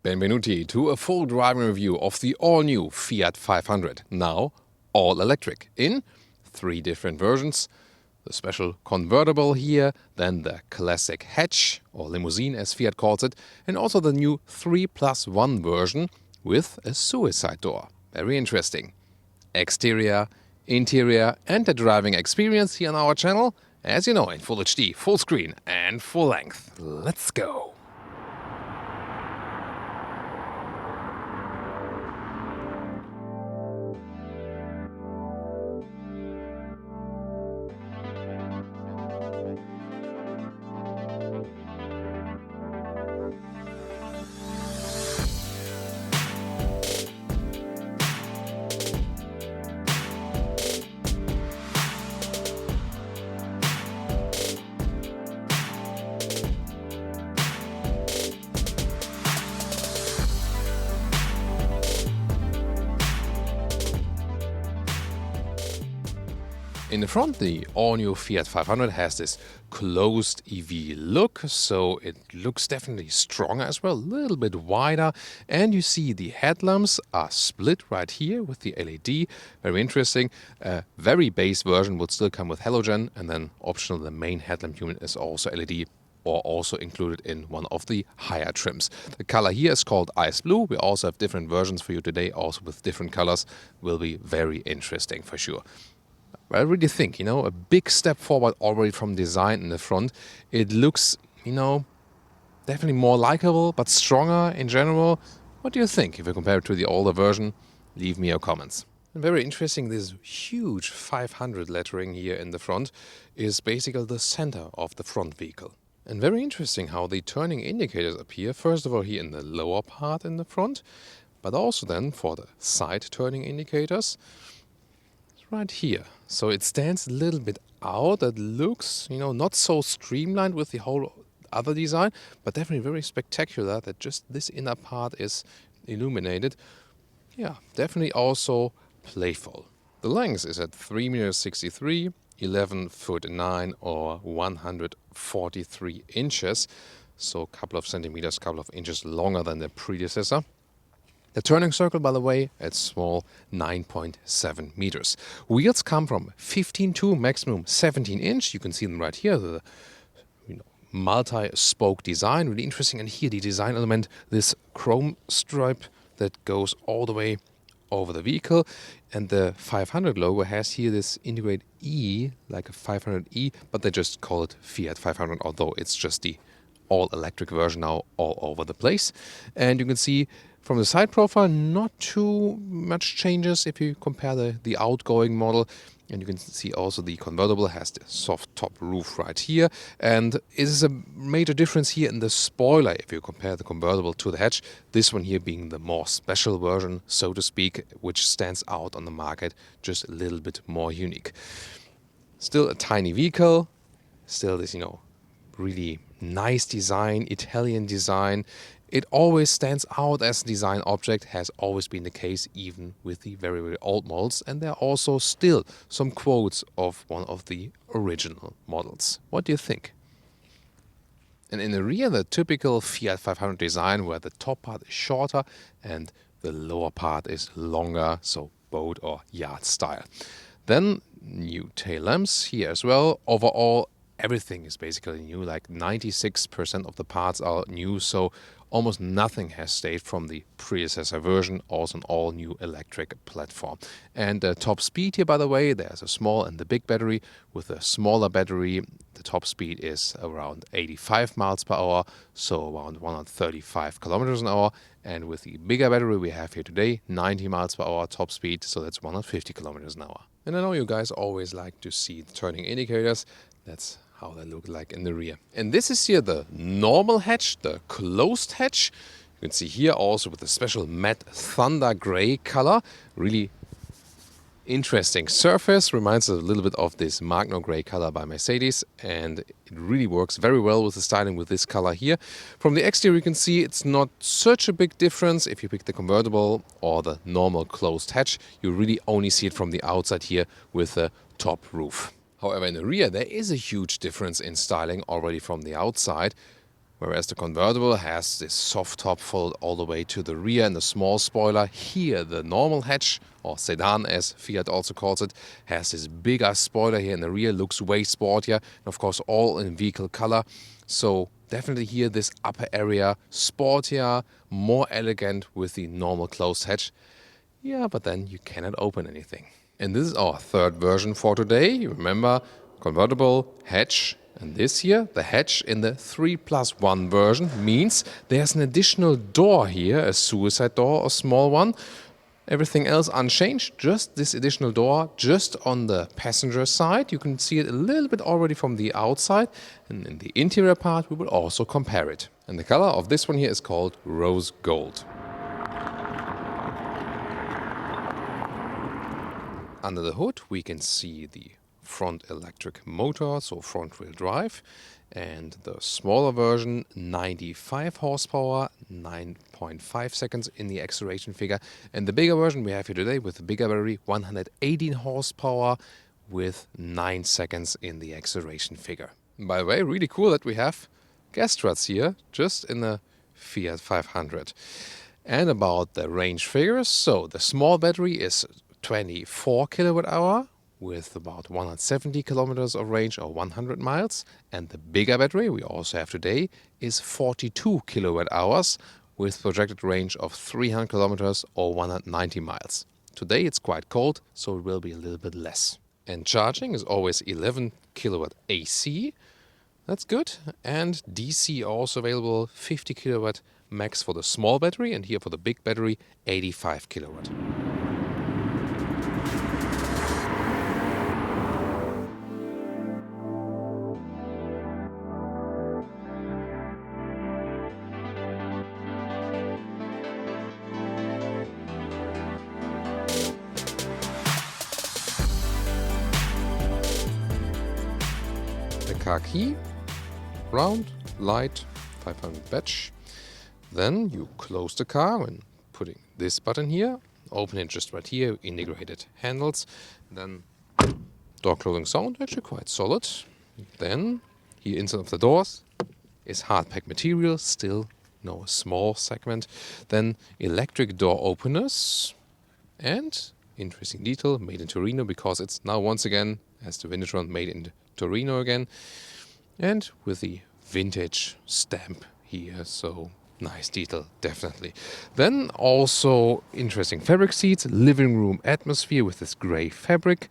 Benvenuti to a full driving review of the all-new Fiat 500, now all-electric, in 3 different versions. The special convertible here, then the classic hatch, or limousine as Fiat calls it, and also the new 3+1 version with a suicide door. Very interesting. Exterior, interior and the driving experience here on our channel, as you know, in Full HD, full screen and full length. Let's go! In the front, the all-new Fiat 500 has this closed EV look, so it looks definitely stronger as well, a little bit wider. And you see the headlamps are split right here with the LED. Very interesting. A very base version would still come with halogen, and then optional, the main headlamp unit is also LED, or also included in one of the higher trims. The color here is called ice blue. We also have different versions for you today, also with different colors. Will be very interesting for sure. I really think, a big step forward already from design in the front. It looks, definitely more likable, but stronger in general. What do you think if you compare it to the older version? Leave me your comments. And very interesting, this huge 500 lettering here in the front is basically the center of the front vehicle. And very interesting how the turning indicators appear, first of all here in the lower part in the front, but also then for the side turning indicators. Right here. So it stands a little bit out. It looks, not so streamlined with the whole other design, but definitely very spectacular that just this inner part is illuminated. Yeah, definitely also playful. The length is at 3.63 m, 11'9" or 143 inches. So a couple of centimeters, couple of inches longer than the predecessor. The turning circle, by the way, it's small, 9.7 meters. Wheels come from 15.2, maximum 17 inch. You can see them right here, the multi-spoke design, really interesting. And here the design element, this chrome stripe that goes all the way over the vehicle. And the 500 logo has here this integrated E, like a 500e, but they just call it Fiat 500, although it's just the all-electric version now all over the place. And you can see from the side profile, not too much changes if you compare the outgoing model. And you can see also the convertible has the soft top roof right here. And it is a major difference here in the spoiler if you compare the convertible to the hatch. This one here being the more special version, so to speak, which stands out on the market just a little bit more unique. Still a tiny vehicle, still this, really nice design, Italian design. It always stands out as a design object, has always been the case even with the very, very old models. And there are also still some quotes of one of the original models. What do you think? And in the rear, the typical Fiat 500 design where the top part is shorter and the lower part is longer, so boat or yacht style. Then new tail lamps here as well. Overall, everything is basically new, like 96% of the parts are new, so almost nothing has stayed from the predecessor version, also an all-new electric platform. And the top speed here, by the way, there's a small and the big battery. With a smaller battery, the top speed is around 85 miles per hour, so around 135 kilometers an hour. And with the bigger battery we have here today, 90 miles per hour top speed, so that's 150 kilometers an hour. And I know you guys always like to see the turning indicators. That's how they look like in the rear. And this is here the normal hatch, the closed hatch. You can see here also with a special matte thunder gray color. Really interesting surface. Reminds us a little bit of this Magno gray color by Mercedes. And it really works very well with the styling with this color here. From the exterior you can see it's not such a big difference. If you pick the convertible or the normal closed hatch, you really only see it from the outside here with the top roof. However, in the rear there is a huge difference in styling already from the outside. Whereas the convertible has this soft top folded all the way to the rear and the small spoiler. Here the normal hatch, or sedan as Fiat also calls it, has this bigger spoiler here in the rear, looks way sportier, and of course all in vehicle color. So definitely here this upper area sportier, more elegant with the normal closed hatch. Yeah, but then you cannot open anything. And this is our third version for today. You remember, convertible, hatch, and this here, the hatch in the 3+1 version, means there's an additional door here, a suicide door, a small one. Everything else unchanged, just this additional door just on the passenger side. You can see it a little bit already from the outside, and in the interior part we will also compare it. And the color of this one here is called rose gold. Under the hood we can see the front electric motor, so front wheel drive, and the smaller version 95 horsepower, 9.5 seconds in the acceleration figure, and the bigger version we have here today with the bigger battery 118 horsepower with 9 seconds in the acceleration figure. By the way, really cool that we have gas struts here just in the Fiat 500. And about the range figures, so the small battery is 24 kilowatt hour with about 170 kilometers of range or 100 miles, and the bigger battery we also have today is 42 kilowatt hours with projected range of 300 kilometers or 190 miles. Today it's quite cold, so it will be a little bit less. And charging is always 11 kilowatt AC, that's good, and DC also available, 50 kilowatt max for the small battery, and here for the big battery 85 kilowatt. Car key, round, light, 500 badge. Then you close the car when putting this button here, open it just right here, integrated handles. Then door closing sound, actually quite solid. Then here inside of the doors is hard pack material, still no small segment. Then electric door openers, and interesting detail, made in Torino, because it's now once again, as the vintage one, made in Torino again, and with the vintage stamp here, so nice detail, definitely. Then also interesting fabric seats, living room atmosphere with this gray fabric,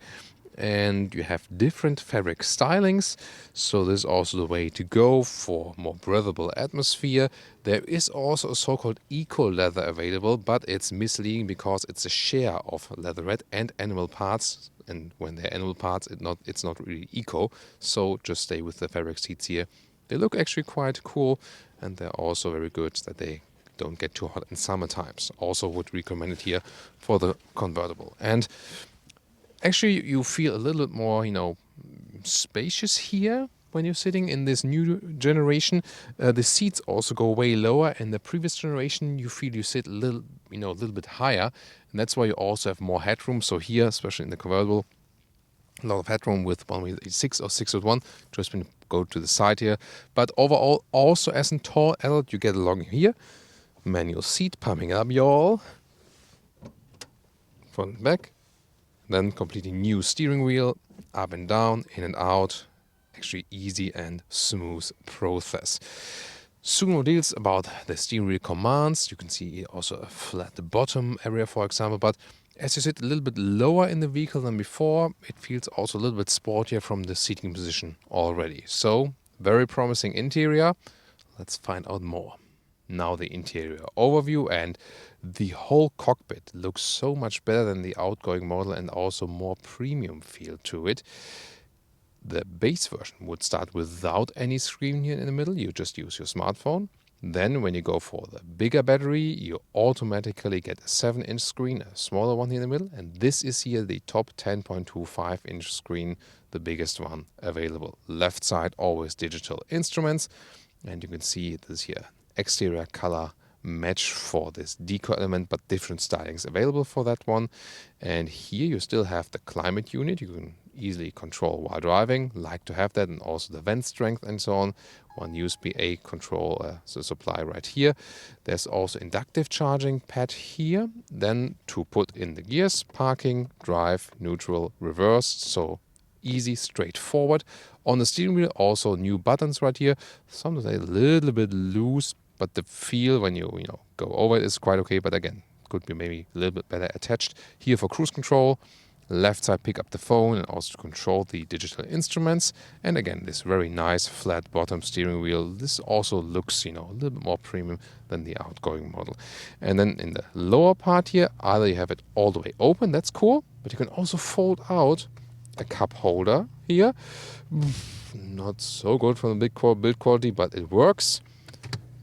and you have different fabric stylings, so this is also the way to go for more breathable atmosphere. There is also a so-called eco leather available, but it's misleading because it's a share of leatherette and animal parts, and when they're animal parts it's not really eco, so just stay with the fabric seats here. They look actually quite cool, and they're also very good that they don't get too hot in summer times. Also would recommend it here for the convertible. And actually, you feel a little bit more, spacious here when you're sitting in this new generation. The seats also go way lower. In the previous generation, you feel you sit a little bit higher, and that's why you also have more headroom. So here, especially in the convertible, a lot of headroom with 1.86 or 6.1, just when you go to the side here. But overall, also as a tall adult, you get along here. Manual seat, pumping up, y'all. Front and back. Then completely new steering wheel, up and down, in and out. Actually easy and smooth process. Soon more details about the steering wheel commands. You can see also a flat bottom area, for example. But as you sit a little bit lower in the vehicle than before, it feels also a little bit sportier from the seating position already. So, very promising interior. Let's find out more. Now the interior overview, and the whole cockpit looks so much better than the outgoing model and also more premium feel to it. The base version would start without any screen here in the middle. You just use your smartphone. Then when you go for the bigger battery, you automatically get a 7-inch screen, a smaller one here in the middle. And this is here the top 10.25-inch screen, the biggest one available. Left side, always digital instruments. And you can see this here, exterior color match for this deco element, but different stylings available for that one. And here you still have the climate unit. You can easily control while driving, like to have that, and also the vent strength and so on. One USB-A control, so supply right here. There's also inductive charging pad here. Then to put in the gears, parking, drive, neutral, reverse. So easy, straightforward. On the steering wheel, also new buttons right here. Sometimes a little bit loose, but the feel when you go over it is quite okay. But again, could be maybe a little bit better attached. Here for cruise control, left side pick up the phone and also to control the digital instruments. And again, this very nice flat bottom steering wheel. This also looks, a little bit more premium than the outgoing model. And then in the lower part here, either you have it all the way open, that's cool, but you can also fold out a cup holder here. Not so good from the build quality, but it works.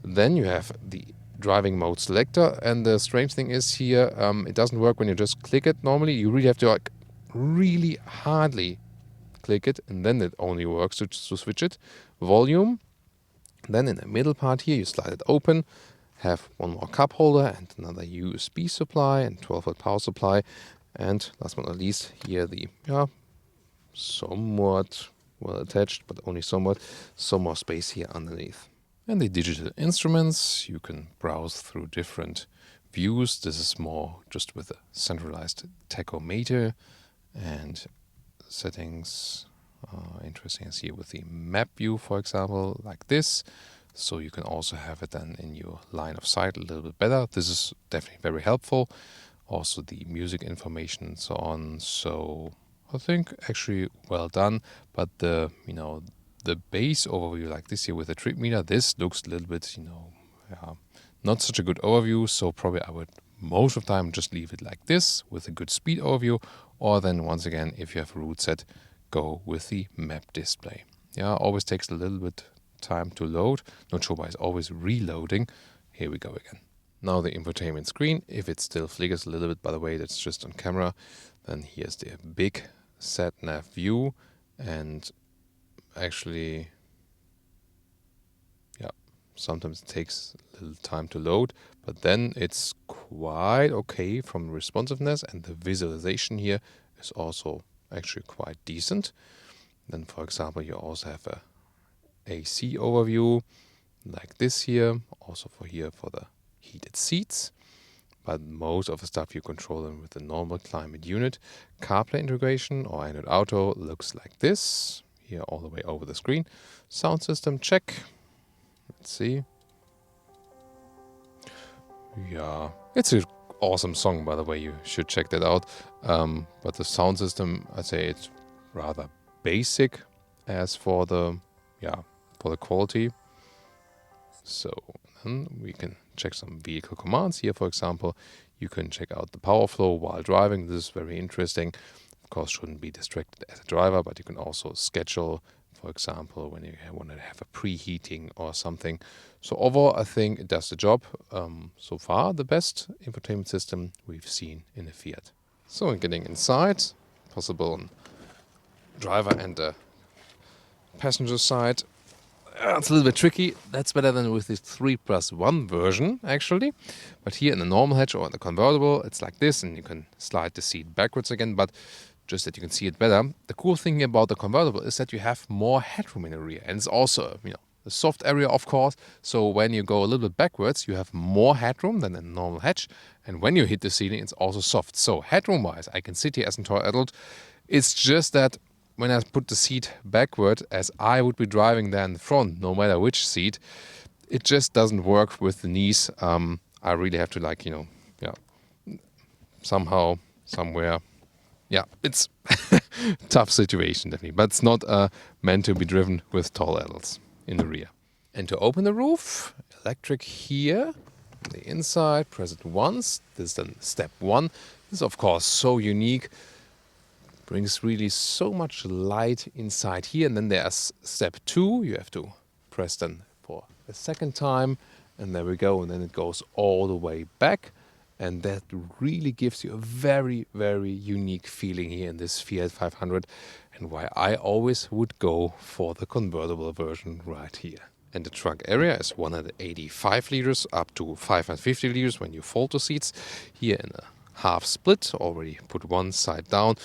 Then you have the driving mode selector, and the strange thing is here, it doesn't work when you just click it normally. You really have to really hardly click it, and then it only works to switch it. Volume. Then in the middle part here, you slide it open, have one more cup holder and another USB supply and 12-volt power supply. And last but not least, here the somewhat well attached, but only somewhat, some more space here underneath. And the digital instruments, you can browse through different views. This is more just with a centralized tachometer and settings. Interesting is here with the map view, for example, like this. So you can also have it then in your line of sight a little bit better. This is definitely very helpful. Also the music information and so on. So I think actually well done. But the base overview like this here with the trip meter, this looks a little bit, not such a good overview. So probably I would most of the time just leave it like this with a good speed overview. Or then once again, if you have a route set, go with the map display. Always takes a little bit time to load. Not sure why it's always reloading. Here we go again. Now the infotainment screen, if it still flickers a little bit, by the way, that's just on camera. Then here's the big sat-nav view, and actually, sometimes it takes a little time to load, but then it's quite okay from responsiveness, and the visualization here is also actually quite decent. Then, for example, you also have a AC overview like this here, also for the heated seats. But most of the stuff you control them with the normal climate unit. CarPlay integration or Android Auto looks like this, here all the way over the screen. Sound system check. Let's see. It's an awesome song, by the way. You should check that out. But the sound system, I'd say it's rather basic as for the quality. So then we can check some vehicle commands here. For example, you can check out the power flow while driving. This is very interesting. Of course, shouldn't be distracted as a driver, but you can also schedule, for example, when you want to have a preheating or something. So overall, I think it does the job. So far, the best infotainment system we've seen in a Fiat. So in getting inside, possible on driver and the passenger side. It's a little bit tricky. That's better than with this 3+1 version, actually. But here in the normal hatch or in the convertible, it's like this, and you can slide the seat backwards again, but just that you can see it better. The cool thing about the convertible is that you have more headroom in the rear, and it's also, a soft area, of course. So when you go a little bit backwards, you have more headroom than in a normal hatch, and when you hit the ceiling, it's also soft. So headroom-wise, I can sit here as a tall adult. It's just that when I put the seat backward, as I would be driving there in the front, no matter which seat, it just doesn't work with the knees. I really have to somehow, somewhere. It's tough situation, definitely. But it's not meant to be driven with tall adults in the rear. And to open the roof, electric here, on the inside, press it once. This is then step 1. This is, of course, so unique. Brings really so much light inside here. And then there's step 2. You have to press then for a second time. And there we go. And then it goes all the way back. And that really gives you a very, very unique feeling here in this Fiat 500. And why I always would go for the convertible version right here. And the trunk area is 185 liters up to 550 liters when you fold the seats. Here in a half split, already put one side down.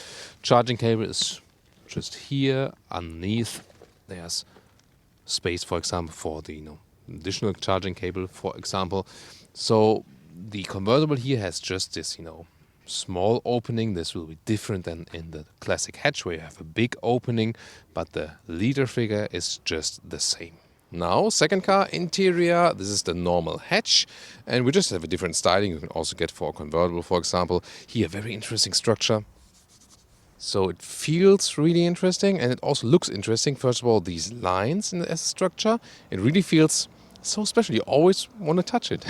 Charging cable is just here underneath. There's space, for example, for the additional charging cable, for example. So the convertible here has just this small opening. This will be different than in the classic hatch where you have a big opening, but the liter figure is just the same. Now, second car interior, this is the normal hatch, and we just have a different styling. You can also get for a convertible, for example. Here, very interesting structure. So it feels really interesting, and it also looks interesting. First of all, these lines in the structure, it really feels so special. You always want to touch it.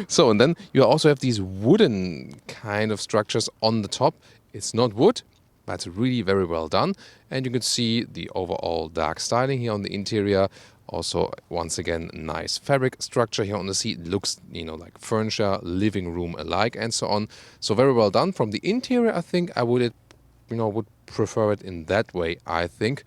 So, and then you also have these wooden kind of structures on the top. It's not wood, but it's really very well done. And you can see the overall dark styling here on the interior. Also, once again, nice fabric structure here on the seat. It looks, like furniture, living room alike, and so on. So very well done. From the interior, I think I would prefer it in that way, I think.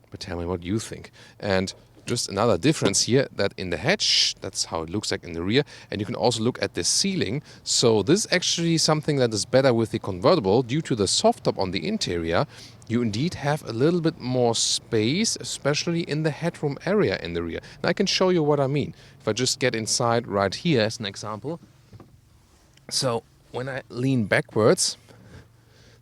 But tell me what you think. And just another difference here, that in the hatch, that's how it looks like in the rear. And you can also look at the ceiling. So this is actually something that is better with the convertible. Due to the soft top on the interior, you indeed have a little bit more space, especially in the headroom area in the rear. And I can show you what I mean. If I just get inside right here as an example. So when I lean backwards,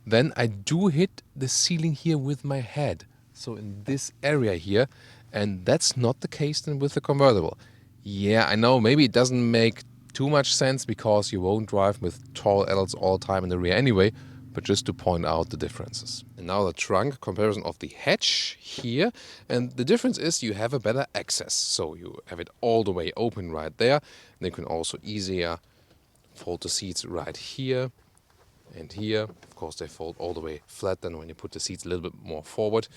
then I do hit the ceiling here with my head. So in this area here. And that's not the case then with the convertible. Yeah, I know, maybe it doesn't make too much sense because you won't drive with tall adults all the time in the rear anyway, but just to point out the differences. And now the trunk comparison of the hatch here. And the difference is you have a better access. So you have it all the way open right there. And you can also easier fold the seats right here and here. Of course, they fold all the way flat then when you put the seats a little bit more forward.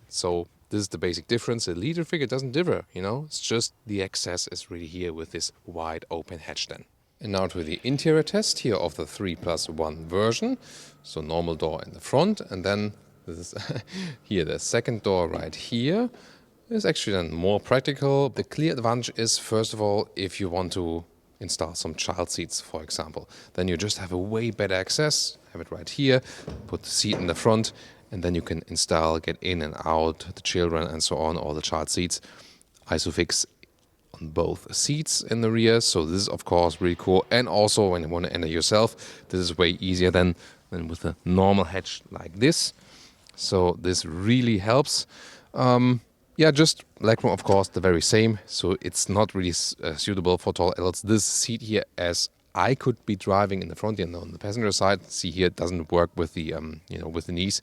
So this is the basic difference. The liter figure doesn't differ, It's just the access is really here with this wide open hatch then. And now to the interior test here of the 3+1 version. So normal door in the front, and then this is here the second door right here is actually then more practical. The clear advantage is, first of all, if you want to install some child seats, for example, then you just have a way better access. Have it right here, put the seat in the front, and then you can install, get in and out, the children and so on, all the child seats. Isofix on both seats in the rear. So this is, of course, really cool. And also, when you want to enter yourself, this is way easier than with a normal hatch like this. So this really helps. Just legroom, of course, the very same. So it's not really suitable for tall adults. This seat here, as I could be driving in the front and on the passenger side. See here, it doesn't work with the with the knees,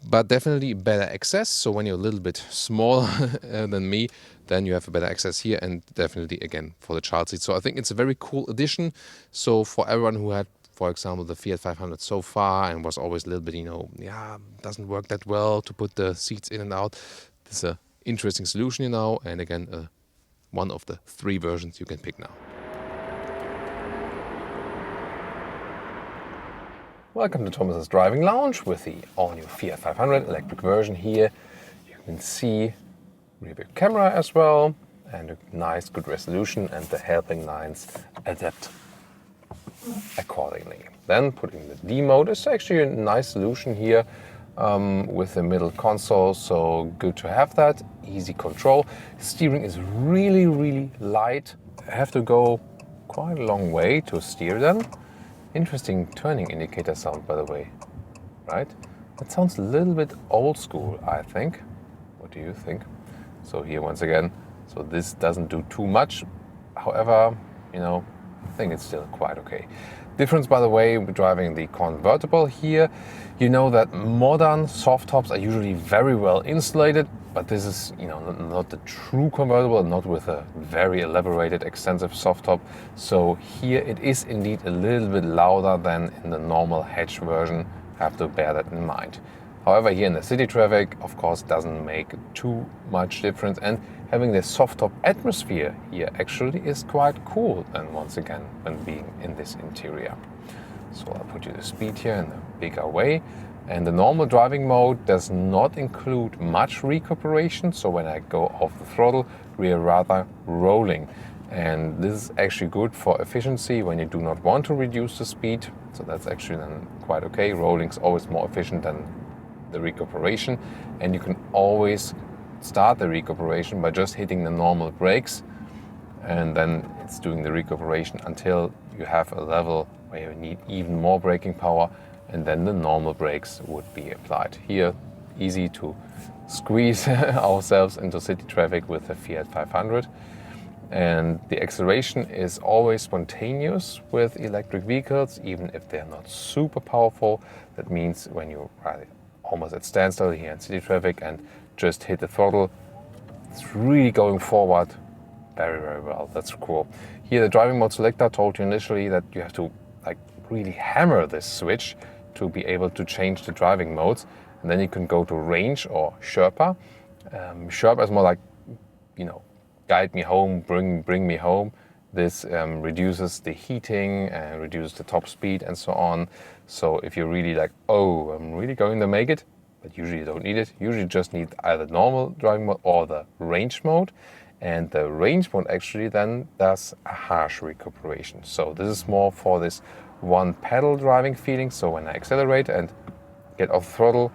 but definitely better access. So when you're a little bit smaller than me, then you have a better access here, and definitely again for the child seat. So I think it's a very cool addition. So for everyone who had, for example, the Fiat 500 so far and was always a little bit, doesn't work that well to put the seats in and out. This is an interesting solution, and again, one of the 3 versions you can pick now. Welcome to Thomas's Driving Lounge with the all-new Fiat 500 electric version here. You can see rear view camera as well, and a nice good resolution, and the helping lines adapt accordingly. Then putting the D mode is actually a nice solution here with the middle console, so good to have that. Easy control. Steering is really, really light. I have to go quite a long way to steer them. Interesting turning indicator sound, by the way, right? That sounds a little bit old school, I think. What do you think? So here once again, so this doesn't do too much. However, I think it's still quite okay. Difference, by the way, with driving the convertible here, you know that modern soft tops are usually very well insulated, but this is, not the true convertible, not with a very elaborated, extensive soft top. So here it is indeed a little bit louder than in the normal hatch version. Have to bear that in mind. However, here in the city traffic, of course, doesn't make too much difference. And having this soft top atmosphere here actually is quite cool. And once again, when being in this interior. So I'll put you the speed here in a bigger way. And the normal driving mode does not include much recuperation. So when I go off the throttle, we are rather rolling. And this is actually good for efficiency when you do not want to reduce the speed. So that's actually then quite okay. Rolling is always more efficient than the recuperation. And you can always start the recuperation by just hitting the normal brakes. And then it's doing the recuperation until you have a level where you need even more braking power. And then the normal brakes would be applied. Here, easy to squeeze ourselves into city traffic with the Fiat 500. And the acceleration is always spontaneous with electric vehicles, even if they're not super powerful. That means when you're almost at standstill here in city traffic and just hit the throttle, it's really going forward very, very well. That's cool. Here the driving mode selector told you initially that you have to really hammer this switch to be able to change the driving modes. And then you can go to range or Sherpa. Sherpa is more like, guide me home, bring me home. This reduces the heating and reduces the top speed and so on. So if you're really like, oh, I'm really going to make it, but usually you don't need it. Usually just need either normal driving mode or the range mode. And the range mode actually then does a harsh recuperation. So this is more for this one pedal driving feeling. So when I accelerate and get off the throttle,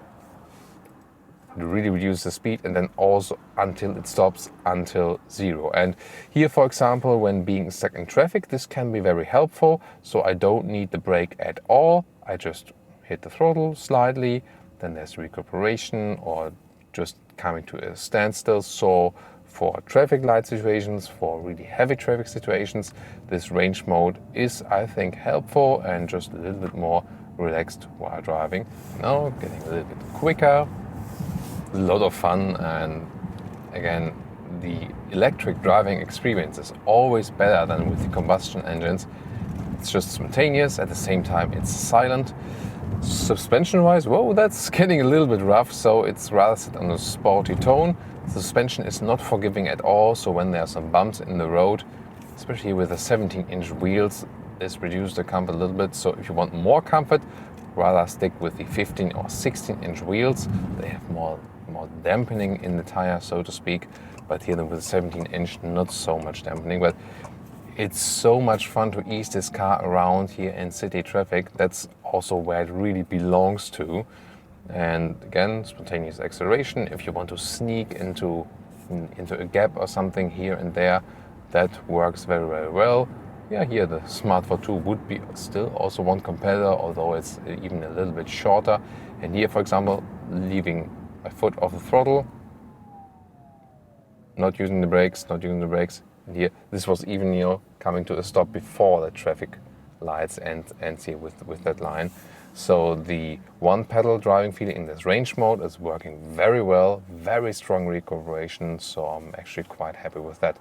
it really reduces the speed, and then also until it stops, until zero. And here, for example, when being stuck in traffic, this can be very helpful. So I don't need the brake at all. I just hit the throttle slightly, then there's recuperation or just coming to a standstill. So for traffic light situations, for really heavy traffic situations, this range mode is, I think, helpful and just a little bit more relaxed while driving. Now getting a little bit quicker. A lot of fun, and again, the electric driving experience is always better than with the combustion engines. It's just spontaneous, at the same time it's silent. Suspension wise, whoa, that's getting a little bit rough, so it's rather set on a sporty tone. The suspension is not forgiving at all, so when there are some bumps in the road, especially with the 17-inch wheels, this reduces the comfort a little bit. So if you want more comfort, rather stick with the 15 or 16-inch wheels. They have more dampening in the tire, so to speak. But here with the 17-inch, not so much dampening. But it's so much fun to ease this car around here in city traffic. That's also where it really belongs to. And again, spontaneous acceleration. If you want to sneak into a gap or something here and there, that works very, very well. Yeah, here the Smart 4 would be still also one competitor, although it's even a little bit shorter. And here, for example, leaving my foot off the throttle, not using the brakes. And here, this was even, coming to a stop before the traffic lights and here with that line. So the one pedal driving feeling in this range mode is working very well, very strong recuperation. So I'm actually quite happy with that.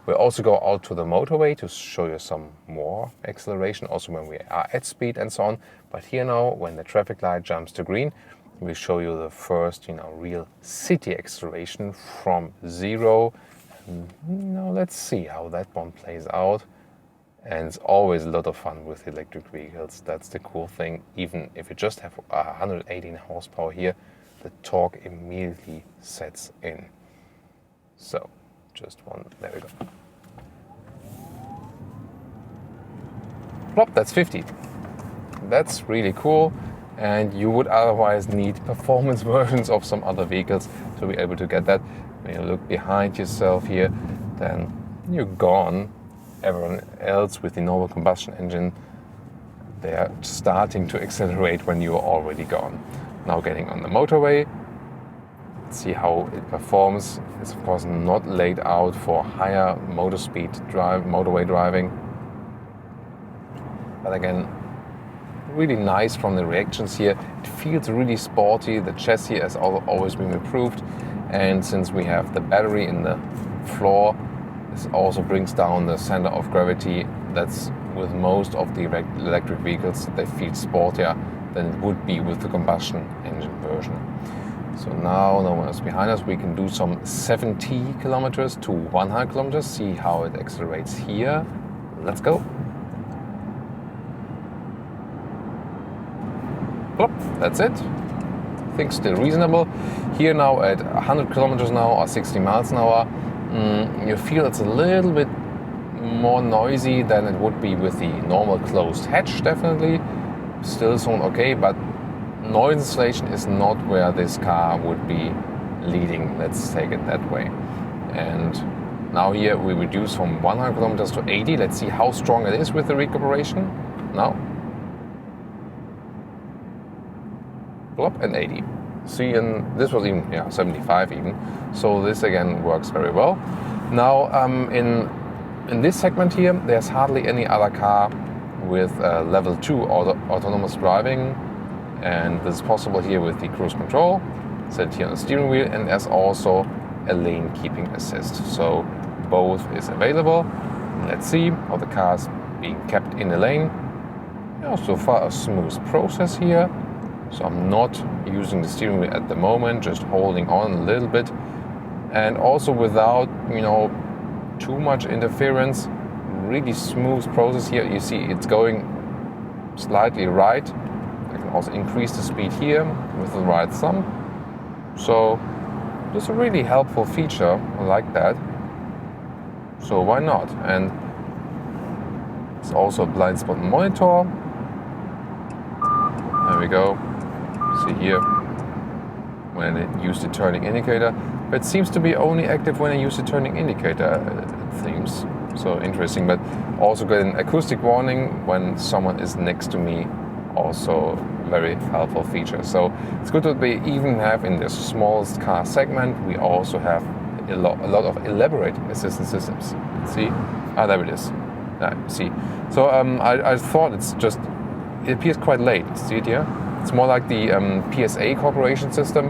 We'll also go out to the motorway to show you some more acceleration, also when we are at speed and so on. But here now, when the traffic light jumps to green, we show you the first, real city acceleration from zero. Now let's see how that one plays out. And it's always a lot of fun with electric vehicles. That's the cool thing. Even if you just have 118 horsepower here, the torque immediately sets in. So just one, there we go. Plop, that's 50. That's really cool. And you would otherwise need performance versions of some other vehicles to be able to get that. When you look behind yourself here, then you're gone. Everyone else with the normal combustion engine, they are starting to accelerate when you are already gone. Now getting on the motorway, see how it performs. It's of course not laid out for higher motorway driving. But again, really nice from the reactions here. It feels really sporty. The chassis has always been improved. And since we have the battery in the floor, this also brings down the center of gravity. That's with most of the electric vehicles, they feel sportier than it would be with the combustion engine version. So now no one is behind us. We can do some 70 kilometers to 100 kilometers. See how it accelerates here. Let's go. Plop, that's it. think still reasonable. Here now at 100 kilometers an hour or 60 miles an hour, you feel it's a little bit more noisy than it would be with the normal closed hatch, definitely. Still sound okay, but noise insulation is not where this car would be leading, let's take it that way. And now here we reduce from 100 kilometers to 80. Let's see how strong it is with the recuperation. Now, plop, and 80. See, and this was even 75 even. So this again works very well. Now in this segment here, there's hardly any other car with level 2 autonomous driving, and this is possible here with the cruise control set here on the steering wheel, and there's also a lane keeping assist. So both is available. Let's see how the car is being kept in the lane. So far a smooth process here. So I'm not using the steering wheel at the moment, just holding on a little bit, and also without too much interference. Really smooth process here. You see it's going slightly right. I can also increase the speed here with the right thumb. So this is a really helpful feature. I like that. So why not? And it's also a blind spot monitor. There we go. See here when I use the turning indicator. But it seems to be only active when I use the turning indicator, it seems. So interesting. But also get an acoustic warning when someone is next to me. Also very helpful feature. So it's good that we even have in the smallest car segment, we also have a lot of elaborate assistance systems. See? There it is. See. So I thought it appears quite late. See it here? It's more like the PSA Corporation system,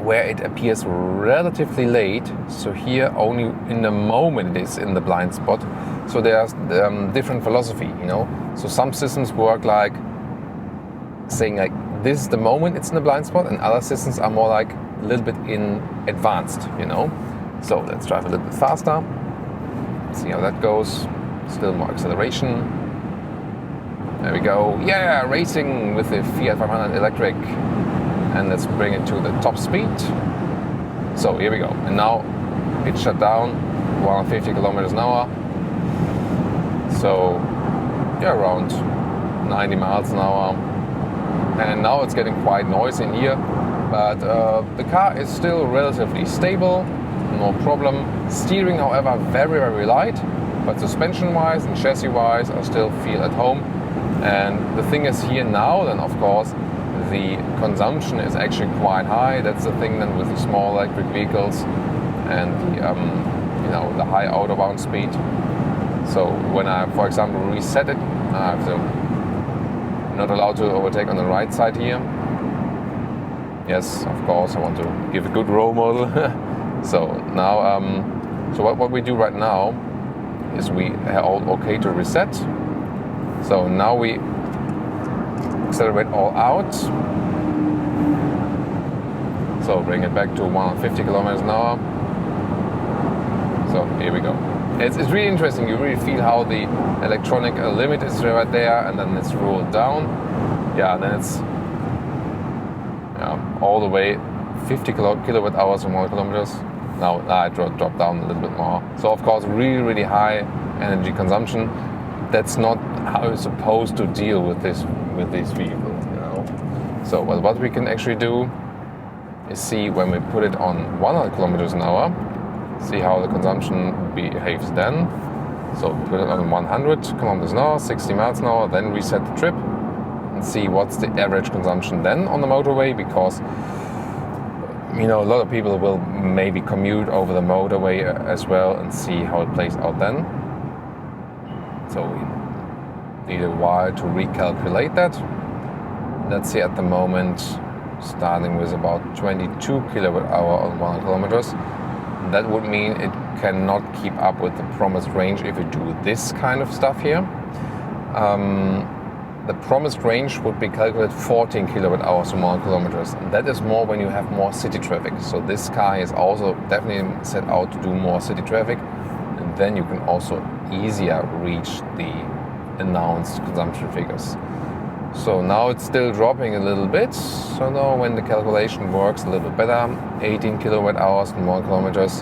where it appears relatively late. So here only in the moment it is in the blind spot. So there's different philosophy, So some systems work like saying like this is the moment it's in the blind spot, and other systems are more like a little bit in advanced, So let's drive a little bit faster. See how that goes. Still more acceleration. There we go. Yeah, racing with the Fiat 500 electric. And let's bring it to the top speed. So here we go. And now it shut down 150 kilometers an hour. So around 90 miles an hour. And now it's getting quite noisy in here. But the car is still relatively stable. No problem. Steering, however, very, very light. But suspension-wise and chassis-wise, I still feel at home. And the thing is here now, then of course, the consumption is actually quite high. That's the thing then with the small electric vehicles and the high autobahn speed. So when I, for example, reset it, I have to not allowed to overtake on the right side here. Yes, of course, I want to give a good role model. So now, so what we do right now is we are all okay to reset. So now we accelerate all out. So bring it back to 150 kilometers an hour. So here we go. It's really interesting. You really feel how the electronic limit is right there, and then it's rolled down. Yeah, then it's all the way 50 kilowatt hours or more kilometers. Now I dropped down a little bit more. So of course, really, really high energy consumption. That's not how you're supposed to deal with this vehicle, So what we can actually do is see when we put it on 100 kilometers an hour, see how the consumption behaves then. So put it on 100 kilometers an hour, 60 miles an hour, then reset the trip and see what's the average consumption then on the motorway, because a lot of people will maybe commute over the motorway as well and see how it plays out then. So we need a while to recalculate that. Let's see at the moment, starting with about 22 kilowatt hour on 100 kilometers. That would mean it cannot keep up with the promised range if you do this kind of stuff here. The promised range would be calculated 14 kilowatt hours on 100 kilometers. And that is more when you have more city traffic. So this car is also definitely set out to do more city traffic. And then you can also easier reach the announced consumption figures. So now it's still dropping a little bit. So now when the calculation works a little bit better, 18 kilowatt hours and 1 kilometers,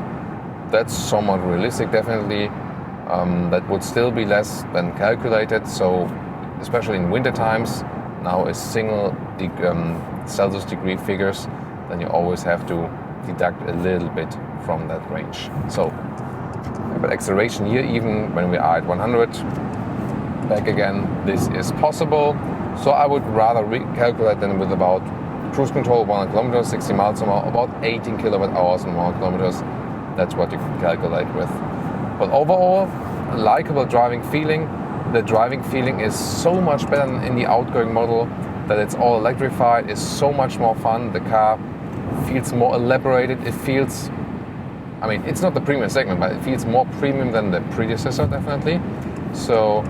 that's somewhat realistic, definitely. That would still be less than calculated. So especially in winter times, now a single Celsius degree figures, then you always have to deduct a little bit from that range. So, but acceleration here, even when we are at 100, back again, this is possible. So I would rather recalculate then with about cruise control 100 kilometers, 60 miles an hour, about 18 kilowatt hours and 100 kilometers. That's what you can calculate with. But overall, a likable driving feeling. The driving feeling is so much better than in the outgoing model, that it's all electrified, is so much more fun. The car feels more elaborated. It feels, I mean, it's not the premium segment, but it feels more premium than the predecessor, definitely. So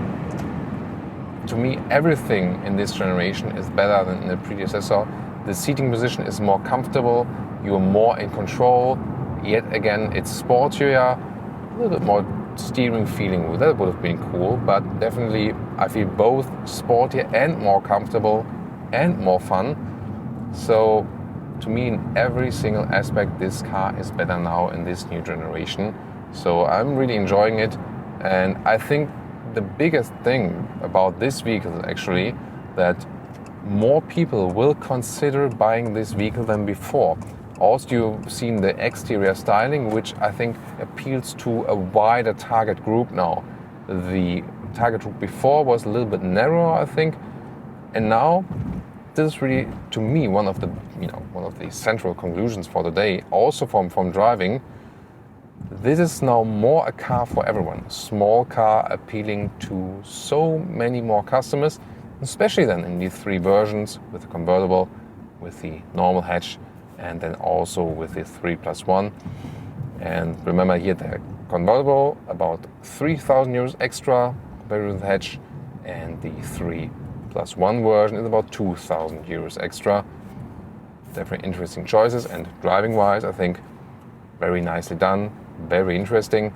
to me, everything in this generation is better than in the predecessor. The seating position is more comfortable. You're more in control. Yet again, it's sportier, a little bit more steering feeling. That would have been cool, but definitely I feel both sportier and more comfortable and more fun. So to me, in every single aspect, this car is better now in this new generation. So I'm really enjoying it, and I think the biggest thing about this vehicle is actually that more people will consider buying this vehicle than before. Also, you've seen the exterior styling, which I think appeals to a wider target group now. The target group before was a little bit narrower, I think, and now this is really, to me, one of the central conclusions for the day. Also from driving, this is now more a car for everyone. Small car appealing to so many more customers, especially then in these three versions, with the convertible, with the normal hatch, and then also with the 3+1. And remember here, the convertible about 3,000 euros extra compared with the hatch, and the 3+1 version is about 2,000 euros extra. Definitely interesting choices, and driving wise, I think very nicely done, very interesting.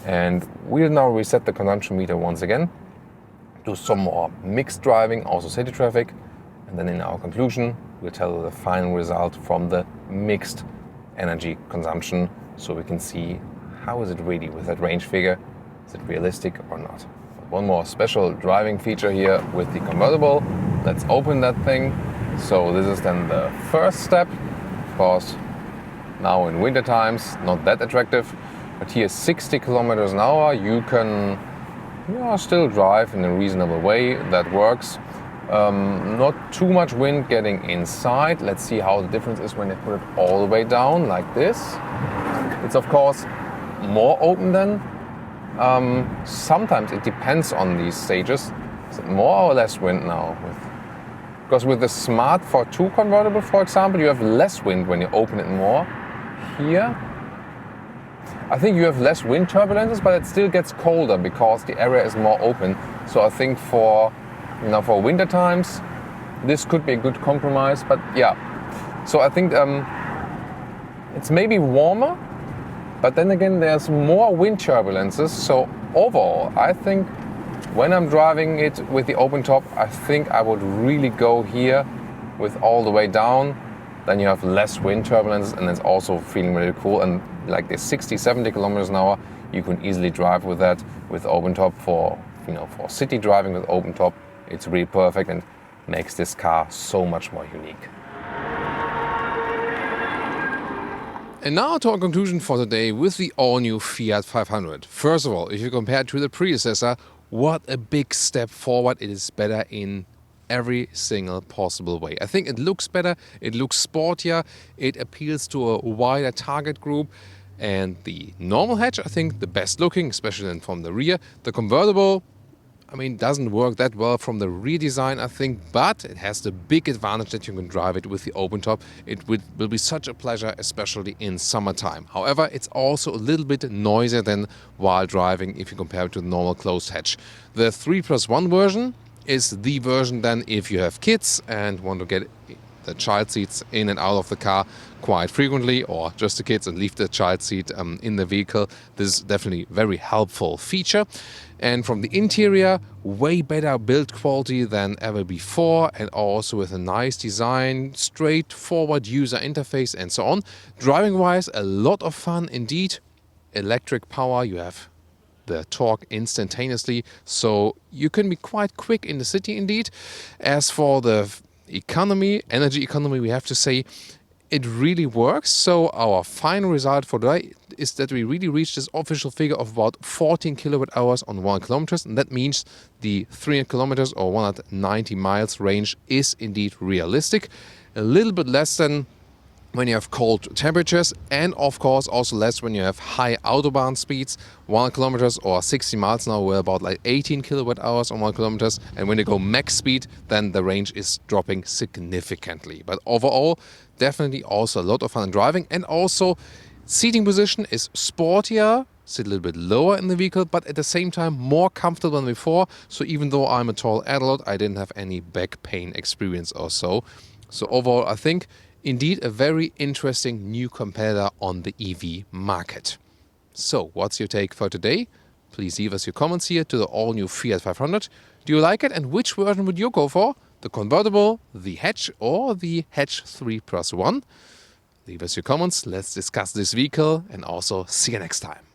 And we'll now reset the consumption meter once again, do some more mixed driving, also city traffic, and then in our conclusion we'll tell you the final result from the mixed energy consumption, so we can see how is it really with that range figure, is it realistic or not. One more special driving feature here with the convertible. Let's open that thing. So this is then the first step. Of course, now in winter times, not that attractive, but here 60 kilometers an hour, you can still drive in a reasonable way. That works. Not too much wind getting inside. Let's see how the difference is when they put it all the way down like this. It's of course more open then. Sometimes it depends on these stages. Is it more or less wind now? Because with the Smart 4.2 convertible, for example, you have less wind when you open it more. Here, I think you have less wind turbulences, but it still gets colder because the area is more open. So I think for winter times, this could be a good compromise. But yeah, so I think it's maybe warmer, but then again, there's more wind turbulences. So overall, I think when I'm driving it with the open top, I think I would really go here with all the way down. Then you have less wind turbulence, and it's also feeling really cool. And like the 60-70 kilometers an hour, you can easily drive with that with open top. For city driving with open top, it's really perfect and makes this car so much more unique. And now to our conclusion for today with the all-new Fiat 500. First of all, if you compare it to the predecessor, what a big step forward. It is better in every single possible way. I think it looks better, it looks sportier, it appeals to a wider target group. And the normal hatch, I think the best looking, especially then from the rear. The convertible, doesn't work that well from the rear design, I think, but it has the big advantage that you can drive it with the open top. It will be such a pleasure, especially in summertime. However, it's also a little bit noisier than while driving if you compare it to the normal closed hatch. The 3+1 version is the version then if you have kids and want to get the child seats in and out of the car quite frequently, or just the kids and leave the child seat in the vehicle. This is definitely a very helpful feature. And from the interior, way better build quality than ever before, and also with a nice design, straightforward user interface and so on. Driving wise, a lot of fun indeed. Electric power, you have the torque instantaneously, so you can be quite quick in the city indeed. As for the economy, energy economy, we have to say it really works. So our final result for today is that we really reached this official figure of about 14 kilowatt hours on 1 kilometer, and that means the 300 kilometers or 190 miles range is indeed realistic. A little bit less than when you have cold temperatures, and of course also less when you have high autobahn speeds. 1 kilometers or 60 miles an hour, we're about like 18 kilowatt hours on 1 kilometers, and when you go max speed, then the range is dropping significantly. But overall, definitely also a lot of fun driving, and also seating position is sportier, sit a little bit lower in the vehicle, but at the same time more comfortable than before. So even though I'm a tall adult, I didn't have any back pain experience or so. So overall, I think indeed a very interesting new competitor on the EV market. So what's your take for today? Please leave us your comments here to the all-new Fiat 500. Do you like it, and which version would you go for? The convertible, the hatch, or the hatch 3+1? Leave us your comments, let's discuss this vehicle, and also see you next time.